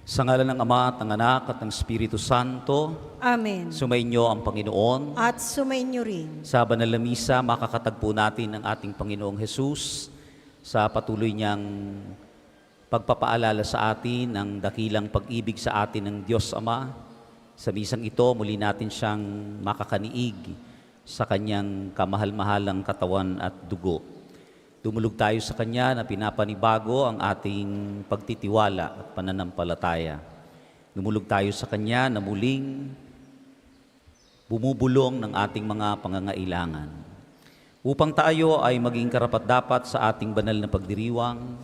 Sa ngalan ng Ama at ng Anak at ng Espiritu Santo, Amen. sumainyo ang Panginoon. At sumainyo rin. Sa banal na misa, makakatagpo natin ang ating Panginoong Hesus sa patuloy niyang pagpapaalala sa atin ng dakilang pag-ibig sa atin ng Diyos Ama. Sa misang ito, muli natin siyang makakaniig sa Kanyang kamahal-mahalang katawan at dugo. Dumulog tayo sa Kanya na pinapanibago ang ating pagtitiwala at pananampalataya. Dumulog tayo sa Kanya na muling bumubulong ng ating mga pangangailangan. Upang tayo ay maging karapat-dapat sa ating banal na pagdiriwang,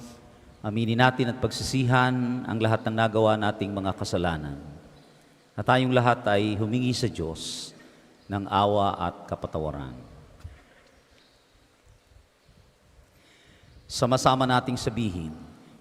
aminin natin at pagsisihan ang lahat ng nagawa nating mga kasalanan. At tayong lahat ay humingi sa Diyos ng awa at kapatawaran. Sama-sama nating sabihin,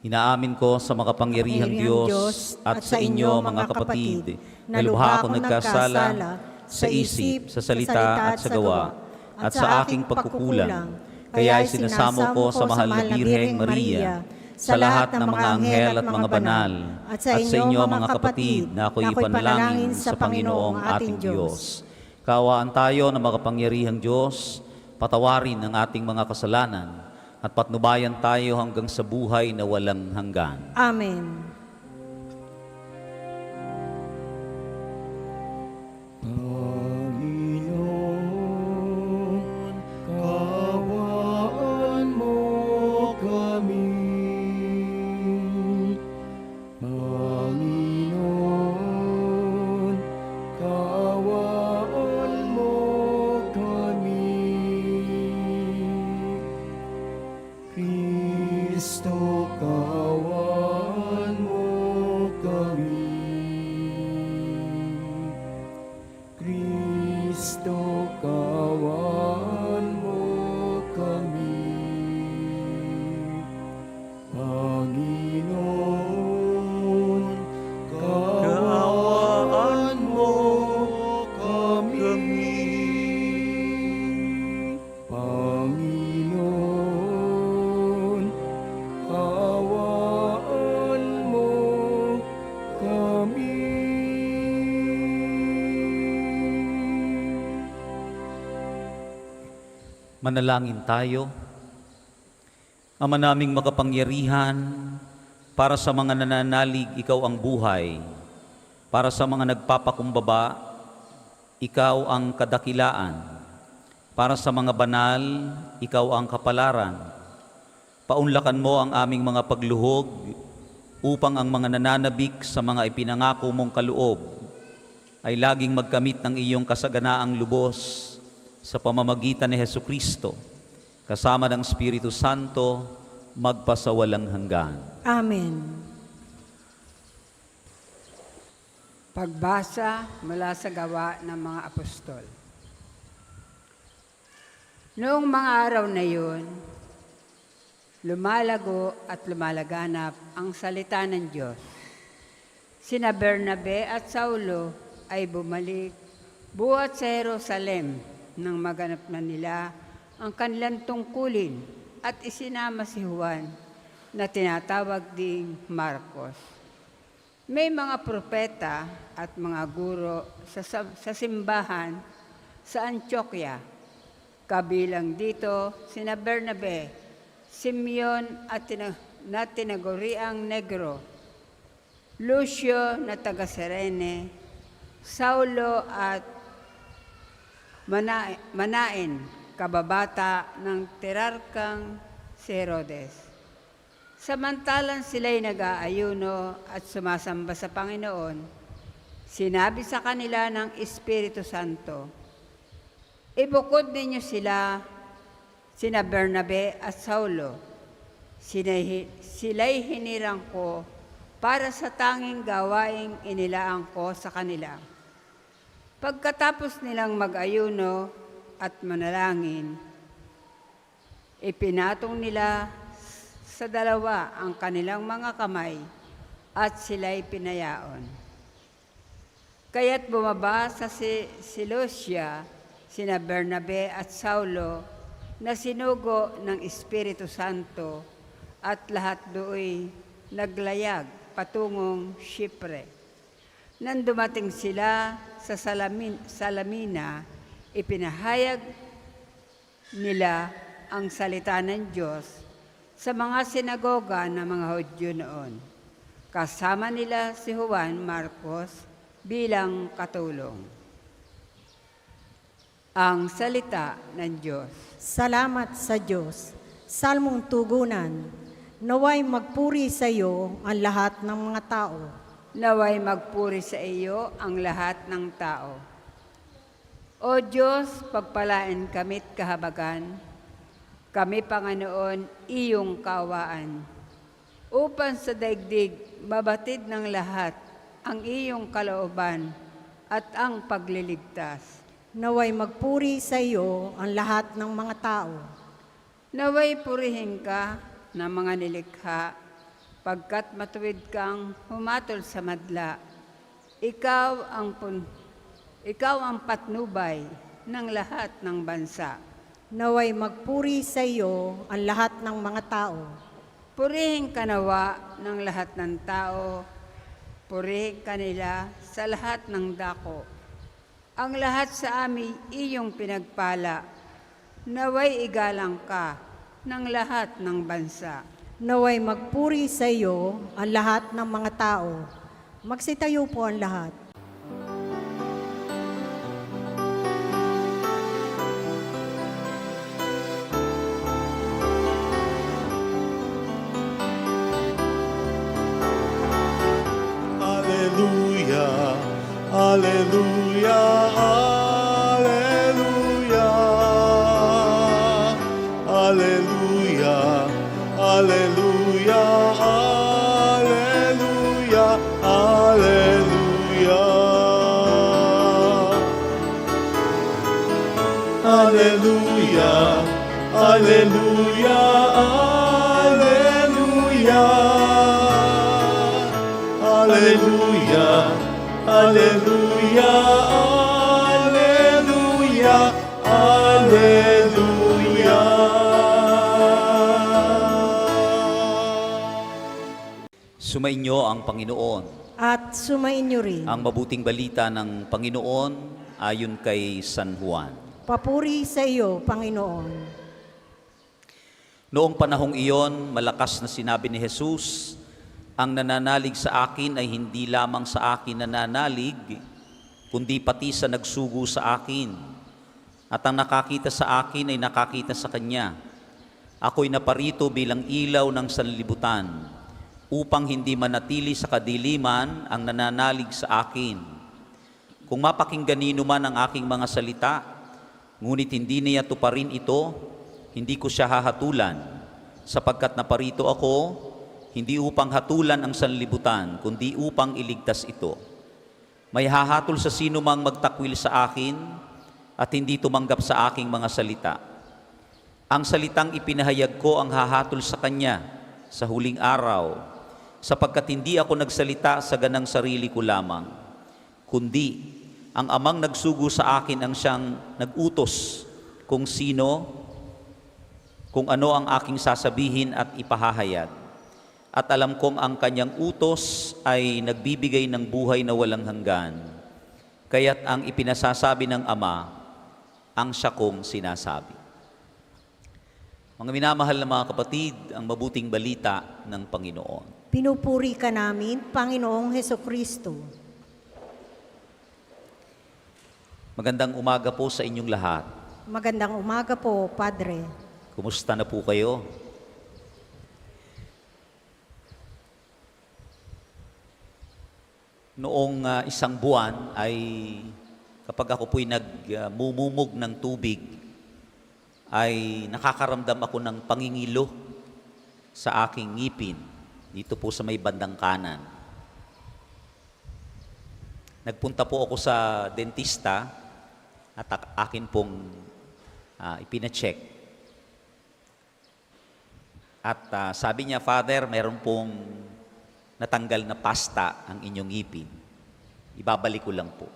inaamin ko sa makapangyarihang Diyos at sa inyo mga kapatid, na lubha akong nagkasala sa isip, sa salita at sa gawa, at sa aking pagkukulang. Kaya sinasamo ko sa mahal na Birheng Maria, sa lahat ng mga anghel at mga banal, at sa inyo mga kapatid, na ako'y ipanalangin sa Panginoong ating Diyos. Kaawaan tayo na makapangyarihang Diyos, patawarin ang ating mga kasalanan, at patnubayan tayo hanggang sa buhay na walang hanggan. Amen. Panginoon, kaawaan mo kami. Panginoon, kaawaan mo kami. Kristo, kaawaan mo kami. Kristo, kaawaan mo kami. Panginoon, kaawaan mo kami. Panginoon, kaawaan mo kami. Manalangin tayo. Ama naming makapangyarihan, para sa mga nananalig, ikaw ang buhay. Para sa mga nagpapakumbaba, ikaw ang kadakilaan. Para sa mga banal, ikaw ang kapalaran. Paunlakan mo ang aming mga pagluhog upang ang mga nananabik sa mga ipinangako mong kaloob ay laging magkamit ng iyong kasaganaang lubos sa pamamagitan ni Hesukristo, kasama ng Espiritu Santo, magpasawalang hanggan. Amen. Pagbasa mula sa Gawa ng mga Apostol. Noong mga araw na yun, lumalago at lumalaganap ang salita ng Diyos. Sina Bernabe at Saulo ay bumalik buhat sa Jerusalem nang maganap na nila ang kanilang tungkulin at isinama si Juan na tinatawag ding Marcos. May mga propeta at mga guro sa simbahan sa Antioquia. Kabilang dito sina Bernabe, Simeon na tinaguriang Negro, Lucio na taga Cirene, Saulo at Manaen, kababata ng tirarkang si Herodes. Samantalang sila'y nag-aayuno at sumasamba sa Panginoon, sinabi sa kanila ng Espiritu Santo, ibukod ninyo sina Bernabe at Saulo. Sila'y hinirang ko para sa tanging gawaing inilaan ko sa kanila. Pagkatapos nilang mag-ayuno at manalangin, ipinatong nila sa dalawa ang kanilang mga kamay at sila'y pinayaon. Kaya't bumaba sa Seleucia sina Bernabe at Saulo na sinugo ng Espiritu Santo at lahat do'y naglayag patungong Sypre. Nang dumating sila sa Salamina, ipinahayag nila ang salita ng Diyos sa mga sinagoga ng mga Hudyo noon. Kasama nila si Juan Marcos bilang katulong. Ang salita ng Diyos. Salamat sa Diyos. Salmong tugunan. Naway magpuri sa iyo ang lahat ng mga tao. Naway magpuri sa iyo ang lahat ng tao. O Diyos, pagpalain kami't kahabagan, kami, Panginoon, iyong kaawaan. Upang sa daigdig, mabatid ng lahat ang iyong kalooban at ang pagliligtas. Naway magpuri sa iyo ang lahat ng mga tao. Naway purihin ka ng mga nilikha, pagkat matuwid kang humatol sa madla. Ikaw ang patnubay ng lahat ng bansa. Naway magpuri sa iyo ang lahat ng mga tao. Purihin ka nawa ng lahat ng tao, purihin ka nila sa lahat ng dako. Ang lahat sa amin iyong pinagpala, naway igalang ka ng lahat ng bansa. Naway magpuri sa iyo ang lahat ng mga tao. Magsitayo po ang lahat. Hallelujah, hallelujah, hallelujah, hallelujah, hallelujah, hallelujah, hallelujah. Hallelujah, hallelujah, hallelujah. Hallelujah, hallelujah, hallelujah, hallelujah. Sumainyo ang Panginoon. At sumainyo rin. Ang mabuting balita ng Panginoon ayon kay San Juan. Papuri sa iyo, Panginoon. Noong panahong iyon, malakas na sinabi ni Jesus, ang nananalig sa akin ay hindi lamang sa akin nananalig, kundi pati sa nagsugo sa akin. At ang nakakita sa akin ay nakakita sa Kanya. Ako'y naparito bilang ilaw ng sanlibutan, upang hindi manatili sa kadiliman ang nananalig sa akin. Kung mapakinggan nino man ang aking mga salita, ngunit hindi niya tuparin ito, hindi ko siya hahatulan, sapagkat naparito ako, hindi upang hatulan ang sanlibutan, kundi upang iligtas ito. May hahatol sa sino mang magtakwil sa akin at hindi tumanggap sa aking mga salita. Ang salitang ipinahayag ko ang hahatol sa kanya sa huling araw, sapagkat hindi ako nagsalita sa ganang sarili ko lamang, kundi ang amang nagsugo sa akin ang siyang nag-utos kung ano ang aking sasabihin at ipahahayag. At alam kong ang kanyang utos ay nagbibigay ng buhay na walang hanggan. Kaya't ang ipinasasabi ng Ama, ang siya kong sinasabi. Mga minamahal na mga kapatid, ang mabuting balita ng Panginoon. Pinupuri ka namin, Panginoong Hesukristo. Magandang umaga po sa inyong lahat. Magandang umaga po, Padre. Kumusta na po kayo? Noong isang buwan ay kapag ako po'y nagmumumog ng tubig, ay nakakaramdam ako ng pangingilo sa aking ngipin, dito po sa may bandang kanan. Nagpunta po ako sa dentista at akin pong ipina-check. At sabi niya, Father, meron pong natanggal na pasta ang inyong ngipin. Ibabalik ko lang po.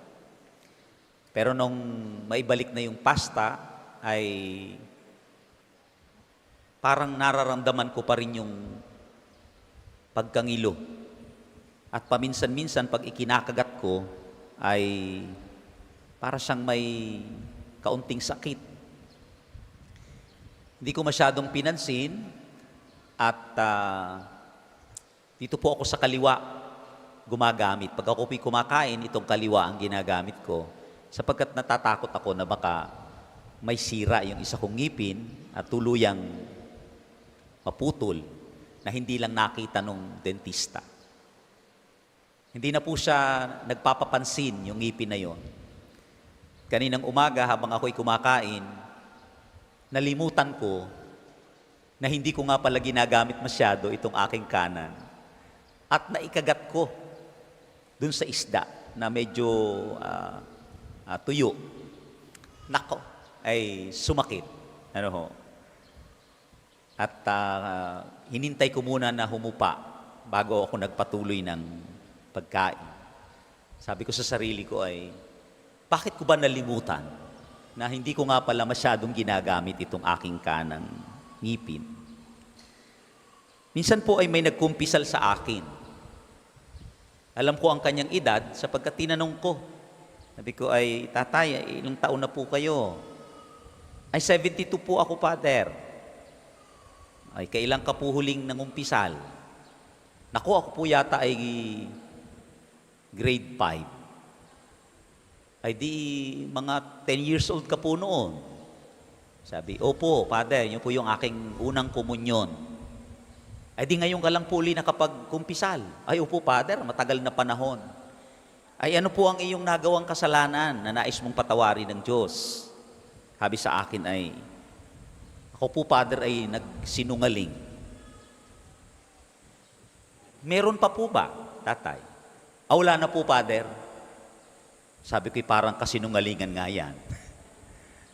Pero nung maibalik na yung pasta, ay parang nararamdaman ko pa rin yung pagkangilo At paminsan-minsan pag ikinakagat ko ay para siyang may kaunting sakit. Hindi ko masyadong pinansin at dito po ako sa kaliwa gumagamit. Pag ako po'y kumakain, itong kaliwa ang ginagamit ko sapagkat natatakot ako na baka may sira yung isa kong ngipin at tuluyang maputol na hindi lang nakita nung dentista. Hindi na po siya nagpapapansin yung ngipin na yon. Kaninang umaga habang ako'y kumakain, nalimutan ko na hindi ko nga pala ginagamit masyado itong aking kanan. At naikagat ko dun sa isda na medyo tuyo. Nako, ay sumakit. Ano ho? At hinintay ko muna na humupa bago ako nagpatuloy ng pagkain. Sabi ko sa sarili ko ay, bakit ko ba nalimutan na hindi ko nga pala masyadong ginagamit itong aking kanang ngipin? Minsan po ay may nagkumpisal sa akin. Alam ko ang kanyang edad sapagkat tinanong ko. Sabi ko ay, tatay, ilang taon na po kayo? Ay, 72 po ako, Father. Ay, kailan ka po huling nangumpisal? Naku, ako po yata ay grade 5. Ay di mga 10 years old ka po noon. Sabi, opo, Father, yun po yung aking unang komunyon. Ay di ngayon ka lang po uli nakapag-kumpisal. Ay opo, Father, matagal na panahon. Ay ano po ang iyong nagawang kasalanan na nais mong patawarin ng Diyos? Sabi sa akin ay, ako po, Father, ay nagsinungaling. Meron pa po ba, tatay? Wala na po, Father. Sabi ko'y parang kasinungalingan nga yan.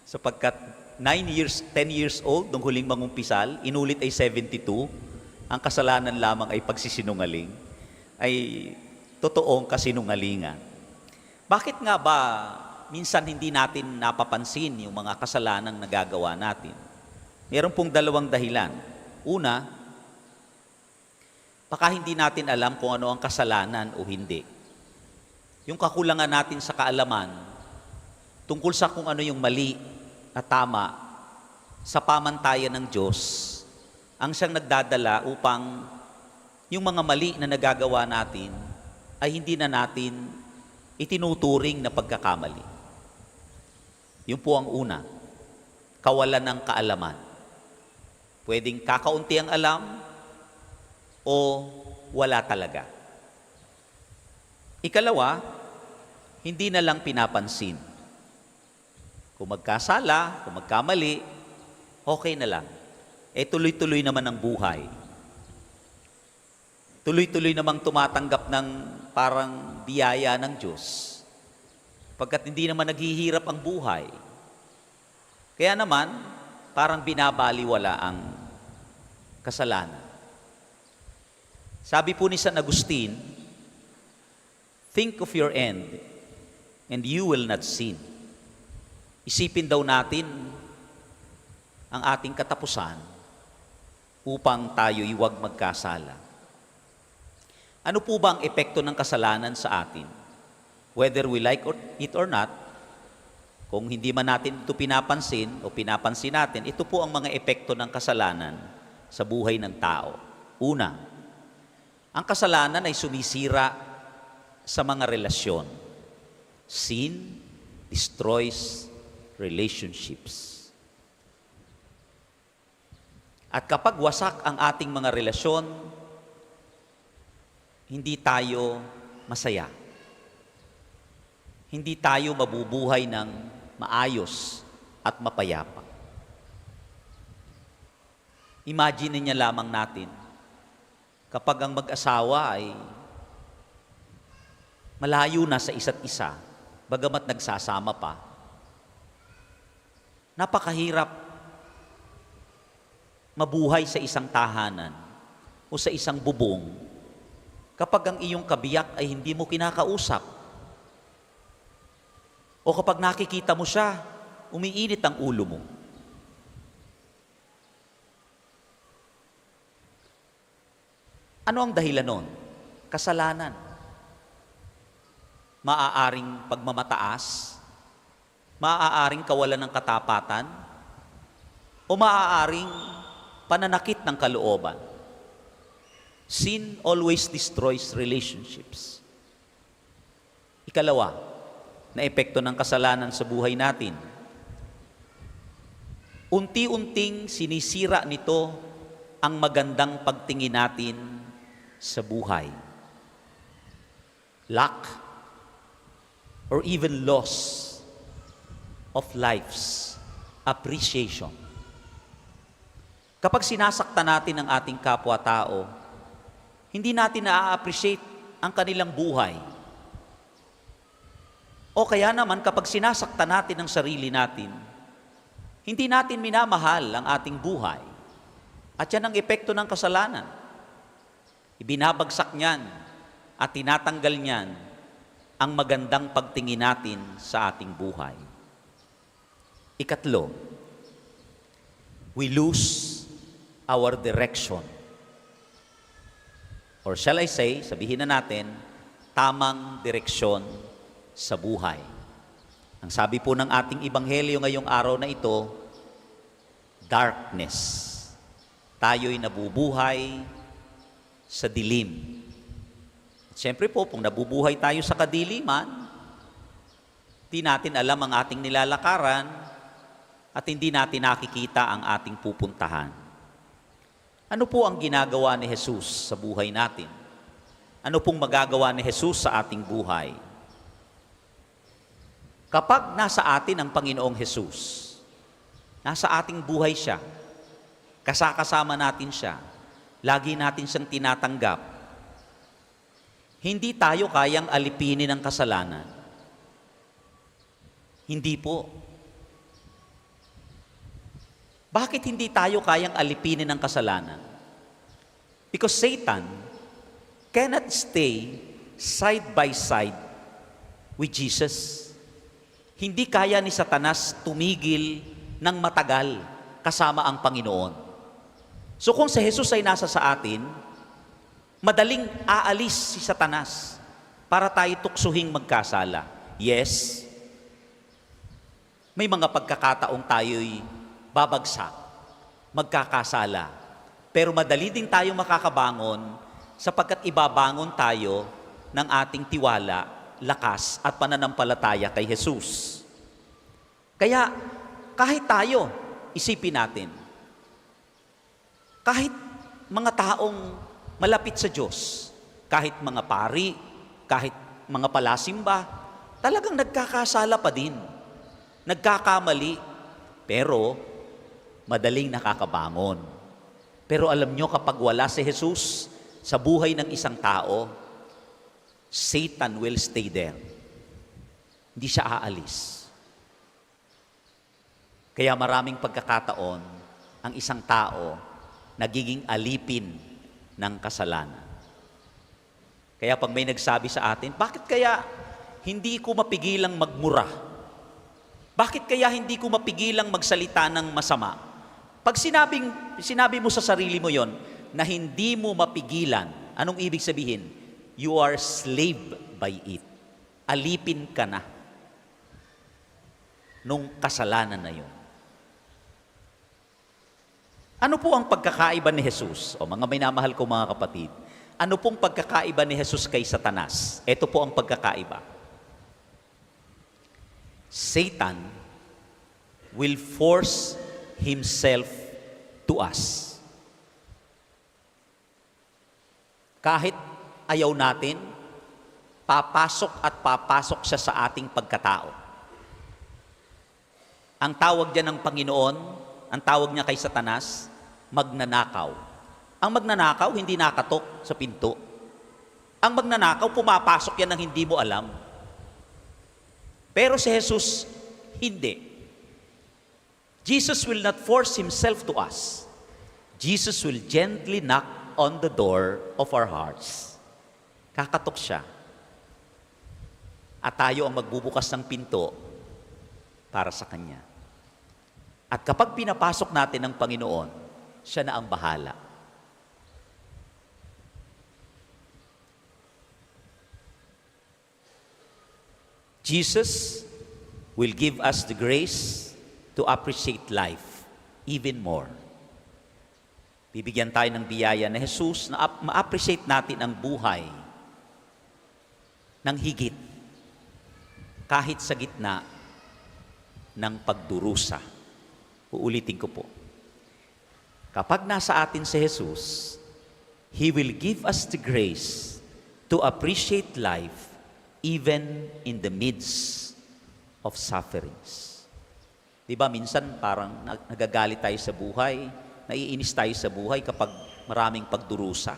Sapagkat 10 years old, nung huling mangumpisal, inulit ay 72, ang kasalanan lamang ay pagsisinungaling, ay totoong kasinungalingan. Bakit nga ba minsan hindi natin napapansin yung mga kasalanang nagagawa natin? Meron pong dalawang dahilan. Una, baka hindi natin alam kung ano ang kasalanan o hindi. Yung kakulangan natin sa kaalaman tungkol sa kung ano yung mali at tama sa pamantayan ng Diyos ang siyang nagdadala upang yung mga mali na nagagawa natin ay hindi na natin itinuturing na pagkakamali. Yun po ang una, kawalan ng kaalaman. Pwedeng kakaunti ang alam o wala talaga. Ikalawa, hindi na lang pinapansin. Kung magkasala, kung magkamali, okay na lang. Tuloy-tuloy naman ang buhay. Tuloy-tuloy namang tumatanggap ng parang biyaya ng Diyos. Pagkat hindi naman naghihirap ang buhay. Kaya naman, parang binabaliwala ang kasalanan. Sabi po ni San Agustin, think of your end and you will not sin. Isipin daw natin ang ating katapusan upang tayo'y huwag magkasala. Ano po ba ang epekto ng kasalanan sa atin? Whether we like it or not, kung hindi man natin ito pinapansin o pinapansin natin, ito po ang mga epekto ng kasalanan sa buhay ng tao. Una, ang kasalanan ay sumisira sa mga relasyon. Sin destroys relationships. At kapag wasak ang ating mga relasyon, hindi tayo masaya. Hindi tayo mabubuhay ng maayos at mapayapa. Imagine niya lamang natin, kapag ang mag-asawa ay malayo na sa isa't isa, bagamat nagsasama pa, napakahirap mabuhay sa isang tahanan o sa isang bubong kapag ang iyong kabiyak ay hindi mo kinakausap. O kapag nakikita mo siya, umiinit ang ulo mo. Ano ang dahilan nun? Kasalanan. maaaring pagmamataas, maaaring kawalan ng katapatan, o maaaring pananakit ng kalooban. Sin always destroys relationships. Ikalawa, na epekto ng kasalanan sa buhay natin. Unti-unting sinisira nito ang magandang pagtingin natin sa buhay. Lack or even loss of life's appreciation. Kapag sinasaktan natin ang ating kapwa-tao, hindi natin na-appreciate ang kanilang buhay. O kaya naman kapag sinasaktan natin ang sarili natin, hindi natin minamahal ang ating buhay. At yan ang epekto ng kasalanan. Ibinabagsak niyan at tinatanggal niyan ang magandang pagtingin natin sa ating buhay. Ikatlo, we lose our direction. Or shall I say, sabihin na natin, tamang direksyon sa buhay. Ang sabi po ng ating ebanghelyo ngayong araw na ito, darkness. Tayo'y nabubuhay sa dilim. At siyempre po, kung nabubuhay tayo sa kadiliman, di natin alam ang ating nilalakaran at hindi natin nakikita ang ating pupuntahan. Ano po ang ginagawa ni Jesus sa buhay natin? Ano pong magagawa ni Jesus sa ating buhay? Kapag nasa atin ang Panginoong Jesus, nasa ating buhay siya, kasakasama natin siya, lagi natin siyang tinatanggap, hindi tayo kayang alipinin ng kasalanan. Hindi po. Bakit hindi tayo kayang alipinin ng kasalanan? Because Satan cannot stay side by side with Jesus. Hindi kaya ni Satanas tumigil ng matagal kasama ang Panginoon. So kung si Jesus ay nasa sa atin, madaling aalis si Satanas para tayo tuksuhing magkasala. Yes, may mga pagkakataong tayo'y babagsak, magkakasala. Pero madali din tayong makakabangon sapagkat ibabangon tayo ng ating tiwala, lakas at pananampalataya kay Jesus. Kaya kahit tayo, isipin natin, kahit mga taong malapit sa Diyos, kahit mga pari, kahit mga palasimba, talagang nagkakasala pa din, nagkakamali, pero madaling nakakabangon. Pero alam nyo, kapag wala si Jesus sa buhay ng isang tao, Satan will stay there. Hindi siya aalis. Kaya maraming pagkakataon, ang isang tao nagiging alipin ng kasalanan. Kaya pag may nagsabi sa atin, bakit kaya hindi ko mapigilang magmura? Bakit kaya hindi ko mapigilang magsalita ng masama? Pag sinabi mo sa sarili mo yon na hindi mo mapigilan, anong ibig sabihin? You are slave by it. Alipin ka na nung kasalanan na yun. Ano po ang pagkakaiba ni Jesus? O mga minamahal ko mga kapatid, ano pong pagkakaiba ni Jesus kay Satanas? Ito po ang pagkakaiba. Satan will force himself to us. Kahit ayaw natin, papasok at papasok siya sa ating pagkatao. Ang tawag diyan ng Panginoon, ang tawag niya kay Satanas, magnanakaw. Ang magnanakaw, hindi nakatok sa pinto. Ang magnanakaw, pumapasok yan ng hindi mo alam. Pero si Jesus, hindi. Jesus will not force himself to us. Jesus will gently knock on the door of our hearts. Kakatok siya. At tayo ang magbubukas ng pinto para sa Kanya. At kapag pinapasok natin ng Panginoon, siya na ang bahala. Jesus will give us the grace to appreciate life even more. Bibigyan tayo ng biyaya na Jesus na ma-appreciate natin ang buhay ng higit kahit sa gitna ng pagdurusa. Uulitin ko po. Kapag nasa atin si Jesus, He will give us the grace to appreciate life even in the midst of sufferings. Di ba minsan parang nagagalit tayo sa buhay, naiinis tayo sa buhay kapag maraming pagdurusa.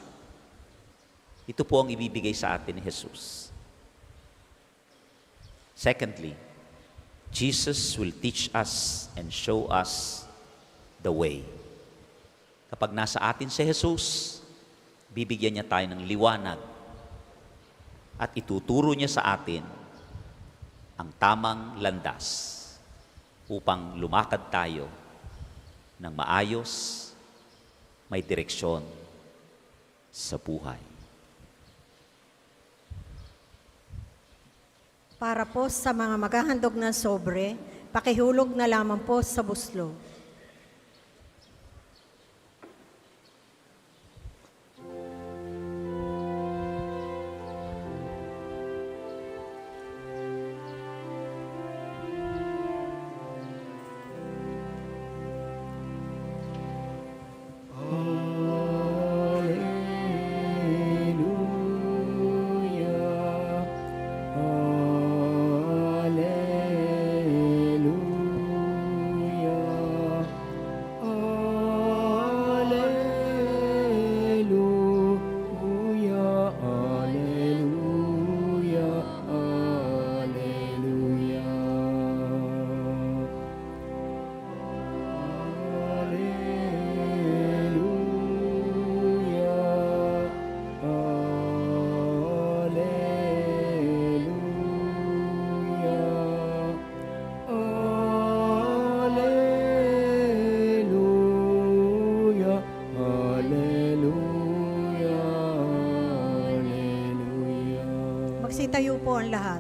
Ito po ang ibibigay sa atin ni Jesus. Secondly, Jesus will teach us and show us the way. Kapag nasa atin si Jesus, bibigyan niya tayo ng liwanag at ituturo niya sa atin ang tamang landas upang lumakad tayo ng maayos, may direksyon sa buhay. Para po sa mga maghahandog ng sobre, pakihulog na lamang po sa buslo. Magsitayo po ang lahat.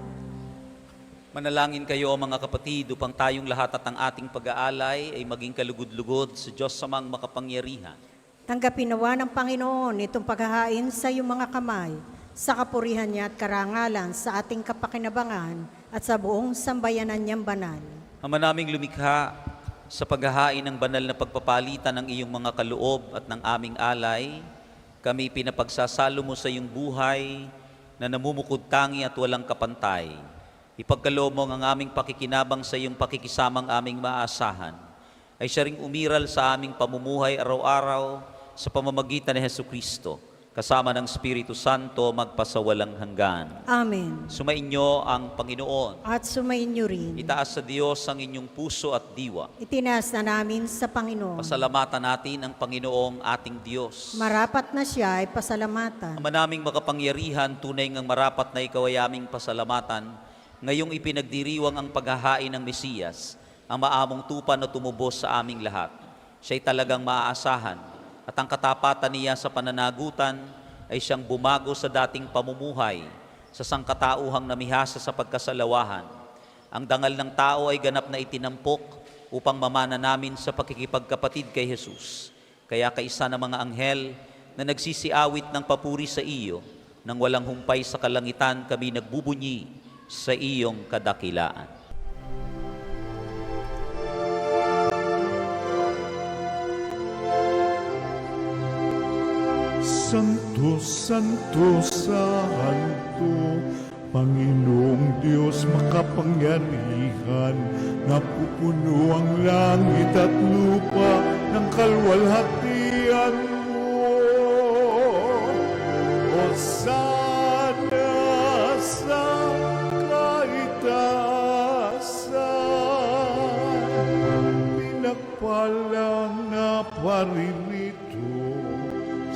Manalangin kayo mga kapatid upang tayong lahat at ang ating pag-aalay ay maging kalugod-lugod sa Diyos samang makapangyarihan. Tanggapin nawa ng Panginoon itong paghahain sa iyong mga kamay, sa kapurihan niya at karangalan sa ating kapakinabangan at sa buong sambayanan niyang banal. Ama naming lumikha, sa paghahain ng banal na pagpapalitan ng iyong mga kaloob at ng aming alay, kami pinapagsasalo mo sa iyong buhay na namumukod tangi at walang kapantay. Ipagkaloob mo ang aming pakikinabang sa iyong pakikisamang aming maasahan, ay siya ring umiral sa aming pamumuhay araw-araw sa pamamagitan ni Jesucristo, kasama ng Espiritu Santo magpasawalang hanggan. Amen. Sumainyo ang Panginoon. At sumainyo rin. Itaas sa Diyos ang inyong puso at diwa. Itinaas na namin sa Panginoon. Pasalamatan natin ang Panginoong ating Diyos. Marapat na siya ay pasalamatan. Ama naming makapangyarihan, tunay ngang marapat na ikaw ay aming pasalamatan, ngayong ipinagdiriwang ang paghahain ng Mesiyas, ang maamong tupa na tumubos sa aming lahat. Siya'y talagang maaasahan, at ang katapatan niya sa pananagutan ay siyang bumago sa dating pamumuhay, sa sangkatauhang namihasa sa pagkasalawahan. Ang dangal ng tao ay ganap na itinampok upang mamana namin sa pakikipagkapatid kay Jesus. Kaya kaisa ng mga anghel na nagsisiawit ng papuri sa iyo, nang walang humpay sa kalangitan kami nagbubunyi sa iyong kadakilaan. Santo, Santo, Santo, Panginoong Diyos makapangyarihan, napupuno ang langit at lupa ng kalwalhatian mo. Hosana sa kaitaasan, pinagpalang na paririto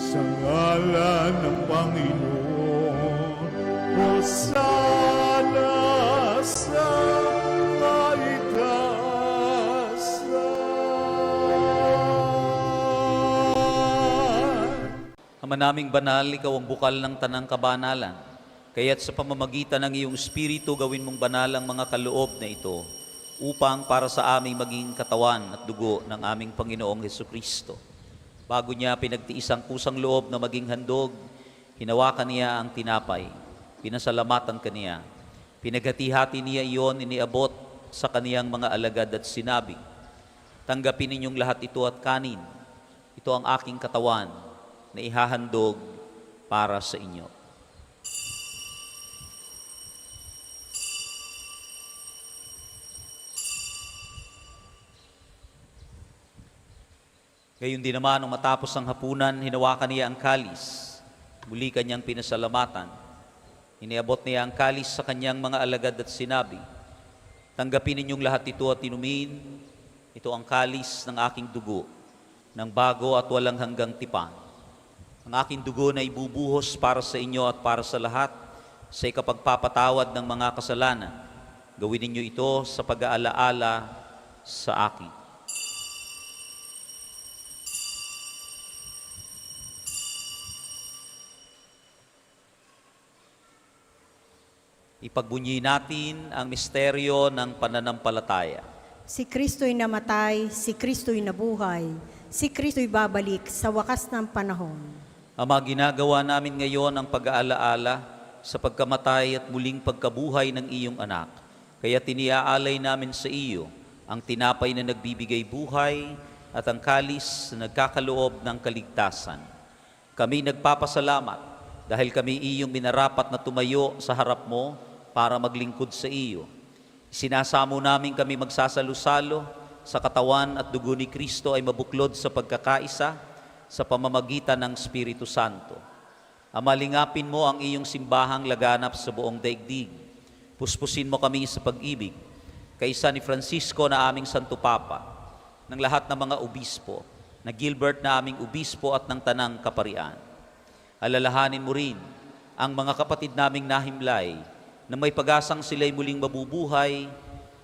sa ngalan ng Panginoon. Hosana sa kaitaasan. Ama naming banal, ikaw ang bukal ng tanang kabanalan. Kaya't sa pamamagitan ng iyong Espiritu, gawin mong banal ang mga kaloob na ito upang para sa aming maging katawan at dugo ng aming Panginoong Hesukristo. Bago niya pinagtiis ang kusang loob na maging handog, hinawakan niya ang tinapay, pinasalamatan kaniya. Pinaghati-hati niya iyon, iniabot sa kaniyang mga alagad at sinabi, "Tanggapin ninyong lahat ito at kanin. Ito ang aking katawan na ihahandog para sa inyo." Gayon din naman, nung matapos ang hapunan, hinawakan niya ang kalis. Muli kanyang pinasalamatan. Iniabot niya ang kalis sa kanyang mga alagad at sinabi, "Tanggapin ninyong lahat ito at inumin. Ito ang kalis ng aking dugo, ng bago at walang hanggang tipan. Ang aking dugo na ibubuhos para sa inyo at para sa lahat sa ikapagpapatawad ng mga kasalanan. Gawin ninyo ito sa pag-aalaala sa akin." Ipagbunyi natin ang misteryo ng pananampalataya. Si Kristo'y namatay, si Kristo'y nabuhay, si Kristo'y babalik sa wakas ng panahon. Ama, ginagawa namin ngayon ang pag-aalaala sa pagkamatay at muling pagkabuhay ng iyong anak. Kaya tiniaalay namin sa iyo ang tinapay na nagbibigay buhay at ang kalis na nagkakaloob ng kaligtasan. Kami nagpapasalamat dahil kami iyong minarapat na tumayo sa harap mo para maglingkod sa iyo. Sinasamo namin kami magsasalo-salo sa katawan at dugo ni Kristo ay mabuklod sa pagkakaisa sa pamamagitan ng Espiritu Santo. Ama, lingapin mo ang iyong simbahang laganap sa buong daigdig. Puspusin mo kami sa pag-ibig, kaisa ni Francisco na aming Santo Papa, ng lahat ng mga obispo, na Gilbert na aming obispo at ng Tanang Kaparian. Alalahanin mo rin ang mga kapatid naming nahimlay na may pag-asang sila'y muling mabubuhay,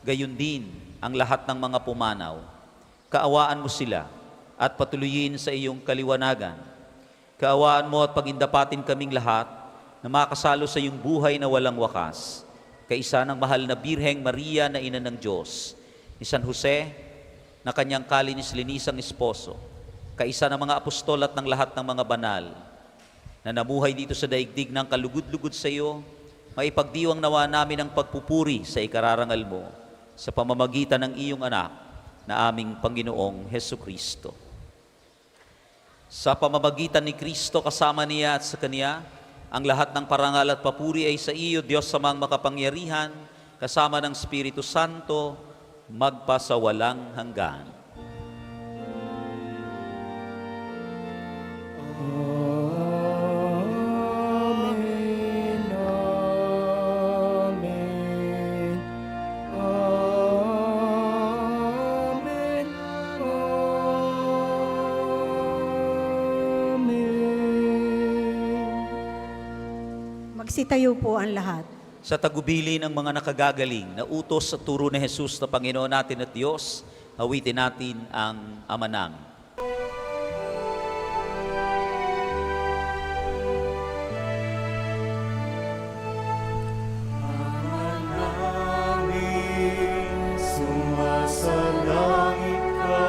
gayon din ang lahat ng mga pumanaw. Kaawaan mo sila at patuloyin sa iyong kaliwanagan. Kaawaan mo at pagindapatin kaming lahat na makasalo sa iyong buhay na walang wakas, kaisa ng mahal na Birheng Maria na Ina ng Diyos, ni San Jose na kanyang kalinis-linisang esposo, kaisa ng mga apostol at ng lahat ng mga banal na namuhay dito sa daigdig ng kalugod-lugod sa iyo. Maipagdiwang nawa namin ang pagpupuri sa ikararangal mo sa pamamagitan ng iyong anak na aming Panginoong Hesukristo. Sa pamamagitan ni Kristo, kasama niya at sa Kanya, ang lahat ng parangal at papuri ay sa iyo, Diyos samang makapangyarihan, kasama ng Espiritu Santo, magpasawalang hanggan. Magsitayo po ang lahat. Sa tagubili ng mga nakagagaling na utos sa turo ni Jesus na Panginoon natin at Diyos, awitin natin ang Ama namin. Sumasalangit ka,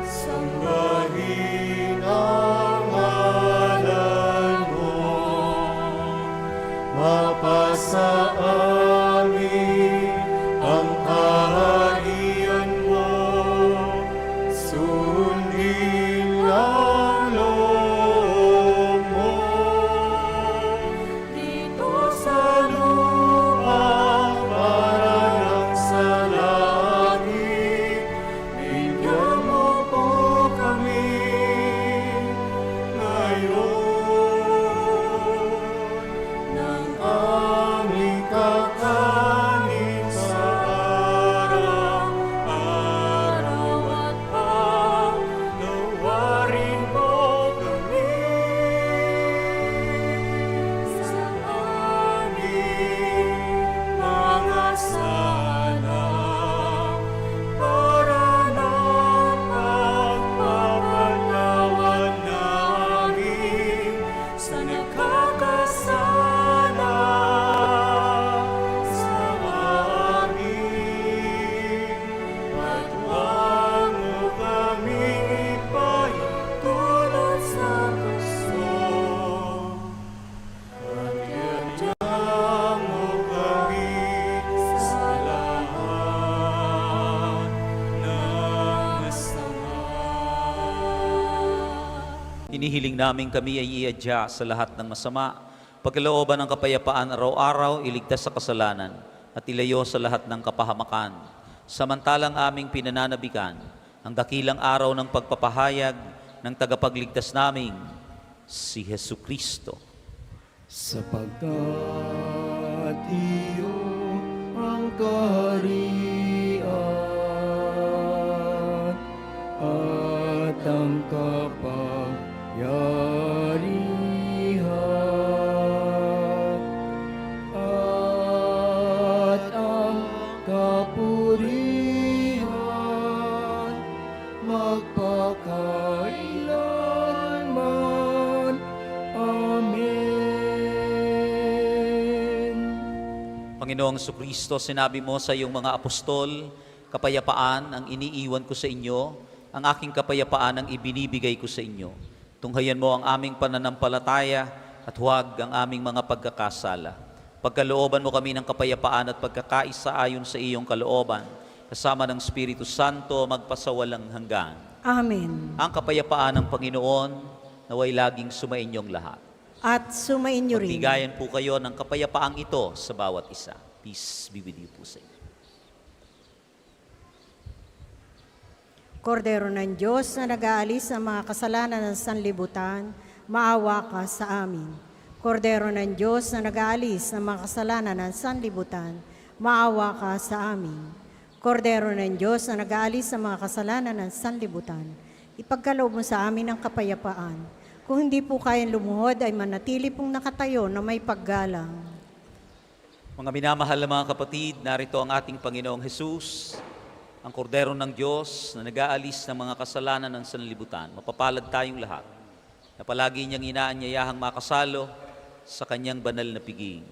sambahin ang ngalan mo, mapasa amin ang kaharian mo, sundin ang loob mo, dito sa lupa parang sa langit, bigyan mo po kami ngayon ng aming Hinihiling namin kami ay iadya sa lahat ng masama, pagkalooban ng kapayapaan araw-araw, iligtas sa kasalanan, at ilayo sa lahat ng kapahamakan. Samantalang aming pinananabikan ang dakilang araw ng pagpapahayag ng tagapagligtas naming, si Hesu Kristo. Sapagkat iyo ang kaharian at ang kapangyarihan at ang kapurihan magpakailanman. Amen. Panginoong Jesucristo, sinabi mo sa iyong mga apostol, kapayapaan ang iniiwan ko sa inyo, ang aking kapayapaan ang ibinibigay ko sa inyo. Tunghayan mo ang aming pananampalataya at huwag ang aming mga pagkakasala. Pagkalooban mo kami ng kapayapaan at pagkakaisa ayon sa iyong kalooban, kasama ng Espiritu Santo magpasawalang hanggan. Amen. Ang kapayapaan ng Panginoon naway laging sumainyong lahat. At sumainyo rin. Magbigayan po kayo ng kapayapaang ito sa bawat isa. Peace be with you po sa inyo. Kordero ng Diyos na nag-aalis ng mga kasalanan ng sanlibutan, maawa ka sa amin. Kordero ng Diyos na nag-aalis ng mga kasalanan ng sanlibutan, maawa ka sa amin. Kordero ng Diyos na nag-aalis ng mga kasalanan ng sanlibutan, ipagkaloob mo sa amin ang kapayapaan. Kung hindi po kayang lumuhod, ay manatili pong nakatayo na may paggalang. Mga minamahal na mga kapatid, narito ang ating Panginoong Hesus, ang kordero ng Diyos na nag-aalis ng mga kasalanan ng sanlibutan. Mapapalad tayong lahat na palagi niyang inaanyayahang makasalo sa kanyang banal na piging.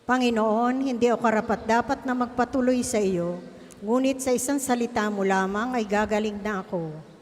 Panginoon, hindi ako karapat-dapat na magpatuloy sa iyo, ngunit sa isang salita mo lamang ay gagaling na ako.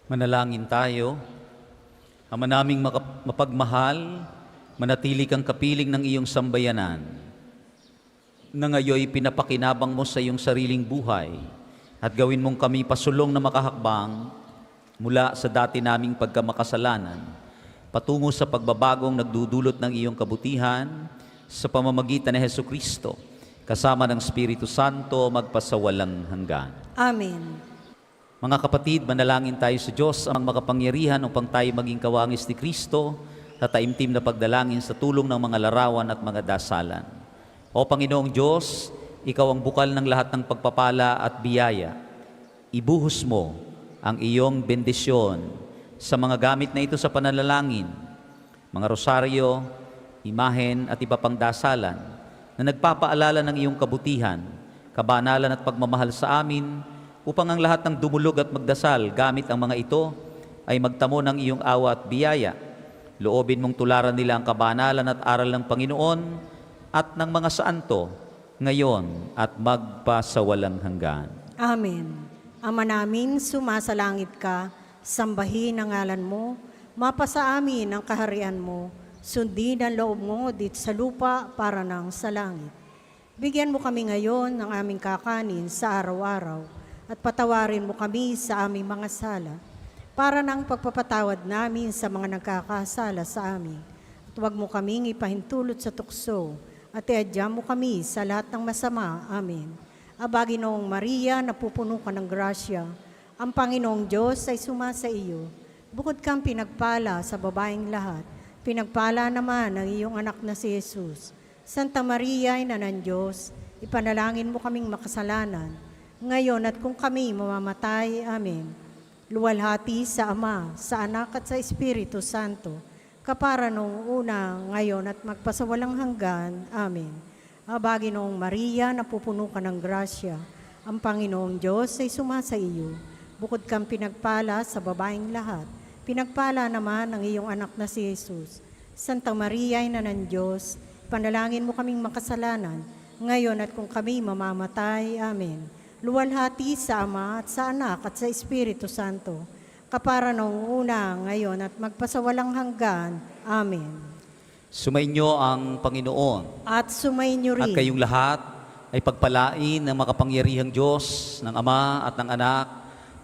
Manalangin tayo. Ama naming mapagmahal, manatili kang kapiling ng iyong sambayanan, na ngayoy pinapakinabang mo sa iyong sariling buhay, at gawin mong kami pasulong na makahakbang mula sa dati naming pagkamakasalanan, patungo sa pagbabagong nagdudulot ng iyong kabutihan sa pamamagitan ni Hesukristo, kasama ng Espiritu Santo, magpasawalang hanggan. Amen. Mga kapatid, manalangin tayo sa Diyos ang makapangyarihan upang tayo maging kawangis ni Kristo sa taimtim na pagdalangin sa tulong ng mga larawan at mga dasalan. O Panginoong Diyos, Ikaw ang bukal ng lahat ng pagpapala at biyaya. Ibuhos mo ang iyong bendisyon sa mga gamit na ito sa pananalangin, mga rosaryo, imahen at iba pang dasalan na nagpapaalala ng iyong kabutihan, kabanalan at pagmamahal sa amin, upang ang lahat ng dumulog at magdasal gamit ang mga ito ay magtamo ng iyong awa at biyaya. Loobin mong tularan nila ang kabanalan at aral ng Panginoon at ng mga santo ngayon at magpasawalang hanggan. Amen. Ama namin, sumasalangit ka, sambahin ang ngalan mo, mapasa amin ang kaharian mo, sundin ang loob mo dito sa lupa para nang sa langit. Bigyan mo kami ngayon ng aming kakanin sa araw-araw, at patawarin mo kami sa aming mga sala, para nang pagpapatawad namin sa mga nagkakasala sa amin. At huwag mo kaming ipahintulot sa tukso, at iadya mo kami sa lahat ng masama. Amen. Aba, Ginoong Maria, napupuno ka ng grasya, ang Panginoong Diyos ay sumasa iyo. Bukod kang pinagpala sa babaeng lahat, pinagpala naman ang iyong anak na si Jesus. Santa Maria, Ina ng Diyos, ipanalangin mo kaming makasalanan, ngayon at kung kami mamamatay. Amen. Luwalhati sa Ama, sa Anak at sa Espiritu Santo, kapara noong una, ngayon at magpasawalang hanggan. Amen. Aba, Ginoong Maria, napupuno ka ng grasya, ang Panginoong Diyos ay sumasa iyo. Bukod kang pinagpala sa babaeng lahat, pinagpala naman ang iyong anak na si Jesus. Santa Maria, Ina ng Diyos, panalangin mo kaming makasalanan, ngayon at kung kami mamamatay. Amen. Luwalhati sa Ama at sa Anak at sa Espiritu Santo, kapara noong una, ngayon at magpasawalang hanggan. Amen. Sumainyo ang Panginoon, At sumainyo at rin. kayong lahat ay pagpalain ng makapangyarihang Diyos, ng Ama at ng Anak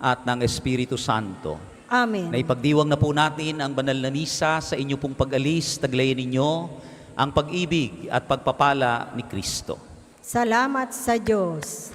at ng Espiritu Santo. Amen. Naipagdiwang na po natin ang banal na misa sa inyo pong pag-alis, taglayan ninyo ang pag-ibig at pagpapala ni Kristo. Salamat sa Diyos.